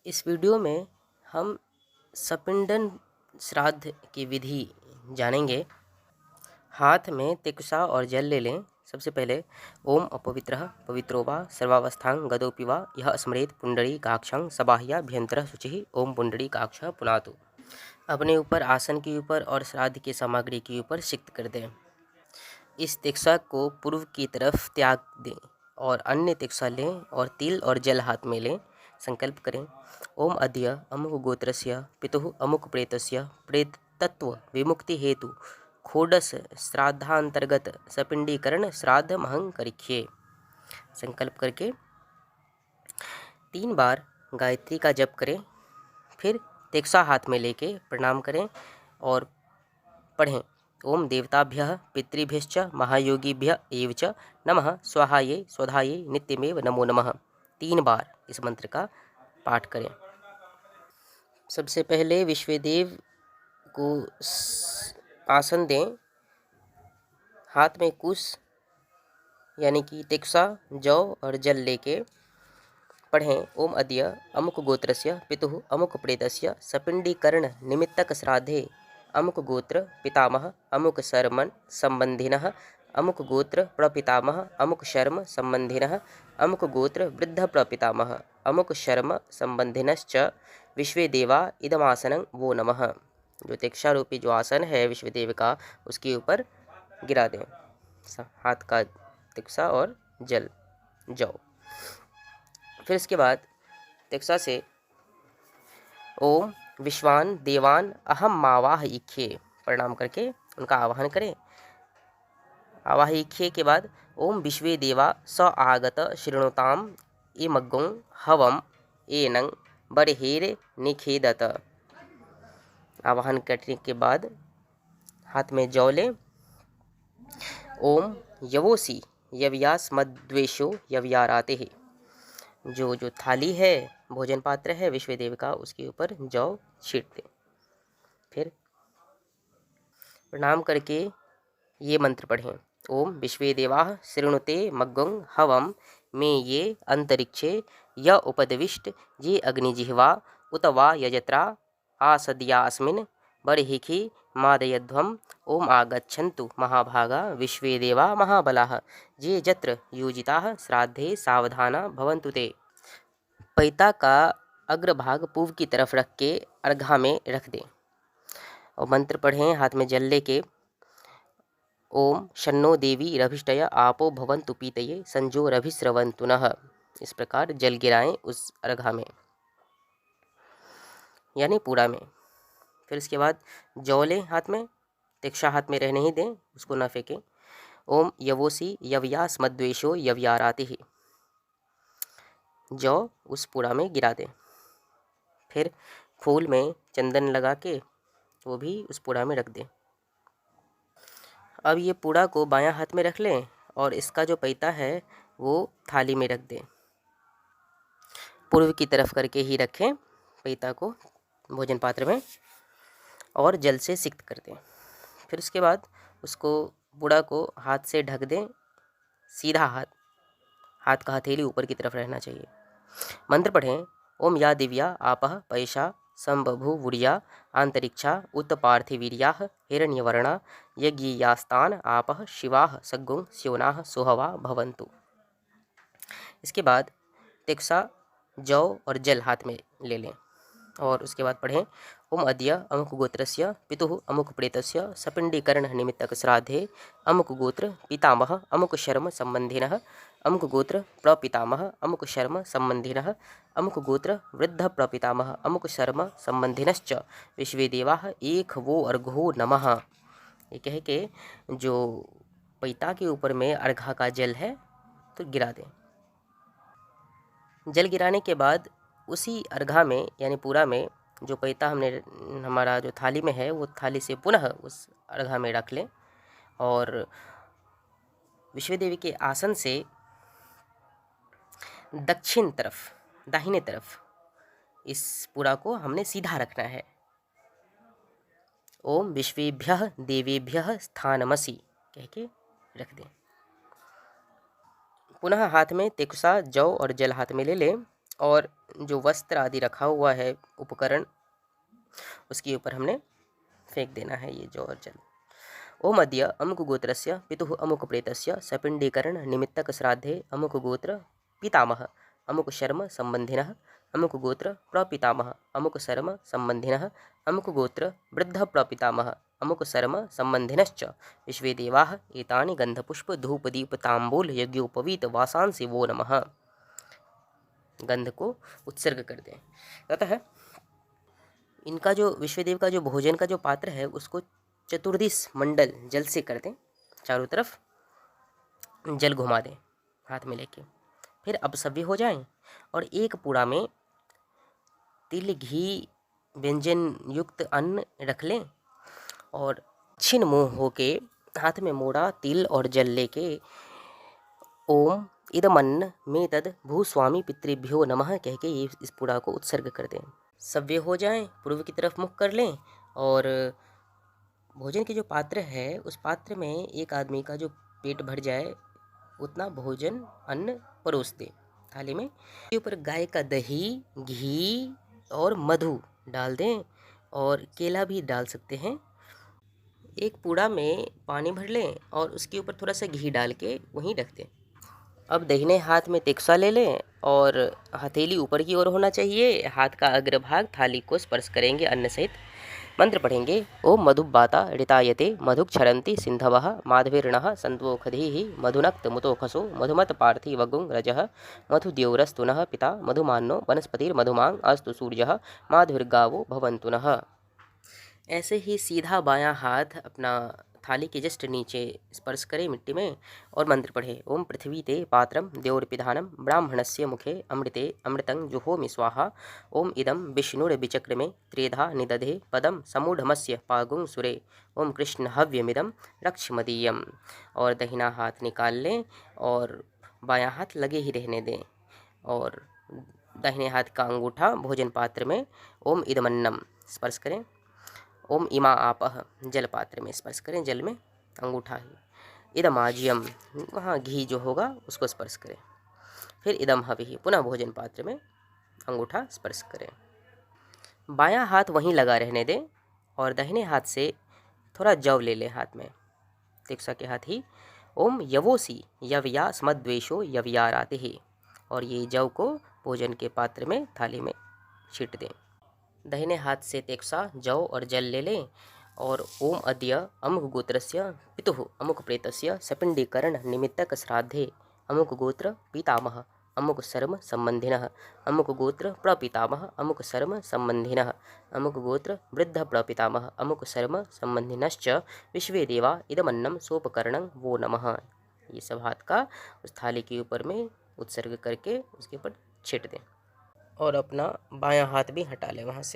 इस वीडियो में हम सपिंडन श्राद्ध की विधि जानेंगे। हाथ में तिक्सा और जल ले लें। सबसे पहले ओम अपवित्रः पवित्रो वा सर्वावस्थां गतोऽपि वा यः स्मरेत् पुंडरीकाक्षं सबाह्याभ्यन्तरः शुचिः ओम पुंडरीकाक्षः पुनातु। अपने ऊपर, आसन के ऊपर और श्राद्ध की सामग्री के ऊपर सिक्त कर दें। इस तिक्सा को पूर्व की तरफ त्याग दें और अन्य तिक्सा लें और तिल और जल हाथ में लें। संकल्प करें, ओम अद्य अमुक गोत्रस्य पितुः अमुक प्रेतस्य प्रेतत्व विमुक्ति हेतु खोडस श्राद्धांतर्गत सपिंडीकरण श्राद्ध महं करिष्ये। संकल्प करके 3 बार गायत्री का जप करें। फिर तिक्सा हाथ में लेके प्रणाम करें और पढ़ें, ओम देवताभ्यः पितृभ्यश्च महायोगिभ्य एव च नमः स्वाहायै स्वधायै नित्यमेव नमो नमः। 3 बार इस मंत्र का पाठ करें। सबसे पहले विश्वदेव को आसन दें। हाथ में कुश यानी कि तिक्सा, जौ और जल लेके पढ़ें, ओम अद्य अमुक गोत्रस्य पितुः अमुक प्रेतस्य सपिंडीकरण निमित्तक श्राद्धे अमुक गोत्र पितामह अमुक शर्मन संबंधिनः अमुक गोत्र प्रपितामह अमुक शर्म संबंधिनः अमुक गोत्र वृद्ध प्रपितामह अमुक शर्म संबंधिनश्च विश्वे देवा इदमासनं वो नमः। जो तिक्सा रूपी जो आसन है विश्वदेव का, उसके ऊपर गिरा दें हाथ का तिक्सा और जल, जौ। फिर इसके बाद तिक्सा से ओम विश्वान देवान अहम मावाहयिख्ये प्रणाम करके उनका आवाहन करें। आवाहयिख्ये के बाद ओम विश्वे देवा स आगत शृणुताम इमग्गुं हवम एनं बर्हेर निखेदत। आवाहन करने के बाद हाथ में जौ लें। ओम यवोसी यव्यास्मद्वेषो यव्याराते। जो थाली है, भोजन पात्र है विश्वदेव का, उसके ऊपर जौ छीट दें। फिर प्रणाम करके ये मंत्र पढ़ें, ओम विश्वे देवाः शृणुते मग्गुं हवम मे ये अंतरिक्षे य उपदिविष्ट ये अग्निजिह्वा उत वा यजत्रा आसद्यास्मिन् बर्हिखि मादयध्वम् ओम आगच्छन्तु महाभागा विश्वे देवा महाबलाः ये जत्र योजिताः श्राद्धे सावधाना भवन्तु ते। पैता का अग्रभाग पूर्व की तरफ रख के अर्घा में रख दें और मंत्र पढ़ें हाथ में जल लेके, ओम शन्नो देवी रभिष्टय आपो भवन्तु पीतये संजो रभिस्रवन्तु नः। इस प्रकार जल गिराएं उस अर्घा में यानी पूरा में। फिर इसके बाद जौ लें हाथ में, तिक्सा हाथ में रहने ही दें, उसको न फेंकें। ओम यवोसी यव्यास्मद्वेषो यव्यारातिः, जौ उस पूरा में गिरा दें। फिर फूल में चंदन लगा के वो भी उस पूरा में रख दें। अब ये पूड़ा को बायां हाथ में रख लें और इसका जो पैता है वो थाली में रख दें। पूर्व की तरफ करके ही रखें पैता को भोजन पात्र में और जल से सिक्त कर दें। फिर उसके बाद उसको पूड़ा को हाथ से ढक दें। सीधा हाथ का हथेली ऊपर की तरफ रहना चाहिए। मंत्र पढ़ें, ओम या दिव्या आपः पैशा संबभूवुर्या आंतरिक्षा उत पार्थिवीर्याः हिरण्यवर्णा यज्ञियास्तान आपः शिवाः सग्गुं स्योनाः सोहवा भवन्तु। इसके बाद तिक्सा, जौ और जल हाथ में ले लें और उसके बाद पढ़ें, ओम अद्य अमुक गोत्रस्य पितुः अमुक प्रेतस्य सपिंडीकरण निमित्तक श्राद्धे अमुक गोत्र पितामह अमुक शर्म संबंधिनः अमुक गोत्र प्रपितामह अमुक शर्म संबंधिनः अमुक गोत्र वृद्ध प्रपितामह अमुक शर्म संबंधिनश्च विश्वे देवाः एक वो अर्घो नमः। ये कह के जो पैता के ऊपर में अर्घा का जल है तो गिरा दें। जल गिराने के बाद उसी अर्घा में यानी पूरा में जो पैता हमने हमारा जो थाली में है वो थाली से पुनः उस अर्घा में रख लें और विश्वदेवी के आसन से दक्षिण तरफ, दाहिने तरफ इस पूरा को हमने सीधा रखना है। ओम विश्वेभ्यः देवेभ्यः स्थानमसि कह के रख दें। पुनः हाथ में तिक्सा, जौ और जल हाथ में ले लें और जो वस्त्र आदि रखा हुआ है उपकरण, उसके ऊपर हमने फेंक देना है ये जौ और जल। ओम अद्य अमुक गोत्रस्य पितुः अमुक प्रेतस्य सपिंडीकरण निमित्तक श्राद्धे अमुक गोत्र पितामह अमुक शर्म संबंधिनः अमुक गोत्र प्रपितामह अमुक शर्म संबंधिनः अमुक गोत्र वृद्ध प्रपितामह अमुक शर्म संबंधिनश्च विश्वे देवाः एतानि गंधपुष्प धूप दीप तांबूल यज्ञोपवीत वासांसि वो नमः। गंध को उत्सर्ग कर दें। अतः इनका जो विश्वदेव का जो भोजन का जो पात्र है उसको चतुर्दिश मंडल जल से कर दें, चारों तरफ जल घुमा दें हाथ में लेके। फिर अपसव्य हो जाएं और एक पूड़ा में तिल घी व्यंजन युक्त अन्न रख लें और छिन्न मुँह होके हाथ में मोड़ा तिल और जल लेके ओम इदमन्न में तद भूस्वामी पितृभ्यो नमः कह के ये इस पूड़ा को उत्सर्ग कर दें। सव्य हो जाएं, पूर्व की तरफ मुख कर लें और भोजन के जो पात्र है उस पात्र में एक आदमी का जो पेट भर जाए उतना भोजन अन्न परोस दें थाली में। इसके ऊपर गाय का दही, घी और मधु डाल दें और केला भी डाल सकते हैं। एक पूड़ा में पानी भर लें और उसके ऊपर थोड़ा सा घी डाल के वहीं रख दें। अब दाहिने हाथ में तिक्सा ले लें और हथेली ऊपर की ओर होना चाहिए। हाथ का अग्रभाग थाली को स्पर्श करेंगे अन्न सहित। मंत्र पढ़ेंगे। ओम मधुबाता ऋतायते मधुक्षरन्ति सिंधवः माधवीर्णः सन्त्वोषधीः मधुनक्त मुतोखसो मधुमत पार्थिवगुं रजः मधुद्यौरस्तु नः पिता मधुमान्नो वनस्पतिर्मधुमांग अस्तु सूर्यः माधुर्गावो भवन्तु नः। ऐसे ही सीधा बायां हाथ अपना थाली के जस्ट नीचे स्पर्श करें मिट्टी में और मंत्र पढ़े। ओम पृथ्वी ते पात्रम द्यौर्पिधानम ब्राह्मणस्य मुखे अमृते अमृतं जुहोमि स्वाहा। ओम इदं विष्णुर्विचक्रमे त्रेधा निदधे पदम समूढ़मस्य पागुं सुरे। ओम कृष्ण हव्यमिदं रक्षमदीयम। और दाहिना हाथ निकाल लें और बायां हाथ लगे ही रहने दें और दाहिने हाथ का अंगूठा भोजन पात्र में ओम इदमन्नम स्पर्श करें। ओम इमा आपह जल पात्र में स्पर्श करें, जल में अंगूठा ही। इदम आज्यम वहाँ घी जो होगा उसको स्पर्श करें। फिर इदम हविः पुनः भोजन पात्र में अंगूठा स्पर्श करें। बायां हाथ वहीं लगा रहने दें और दाहिने हाथ से थोड़ा जव ले लें हाथ में, तिक्सा के हाथ ही। ओम यवोसी यवया स्मद्वेषो यवयारातिः और ये जव को भोजन के पात्र में थाली में छीट दें। दाहिने हाथ से तेक्सा जौ और जल ले लें और ओम अद्य अमुक गोत्रस्य पितुः अमुक प्रेतस्य सपिंडीकरण निमित्तक श्राद्धे अमुक गोत्र पितामह अमुक शर्म संबंधिनः अमुक गोत्र प्रपितामह अमुक शर्म संबंधिनः अमुक गोत्र वृद्ध प्रपितामह अमुक शर्म संबंधिनश्च विश्वे देवा इदमन्नम सोपकरणं वो नमः। ये सब हाथ का उस थाली के ऊपर में उत्सर्ग करके उसके ऊपर छीट दें और अपना बायां हाथ भी हटा लें वहाँ से।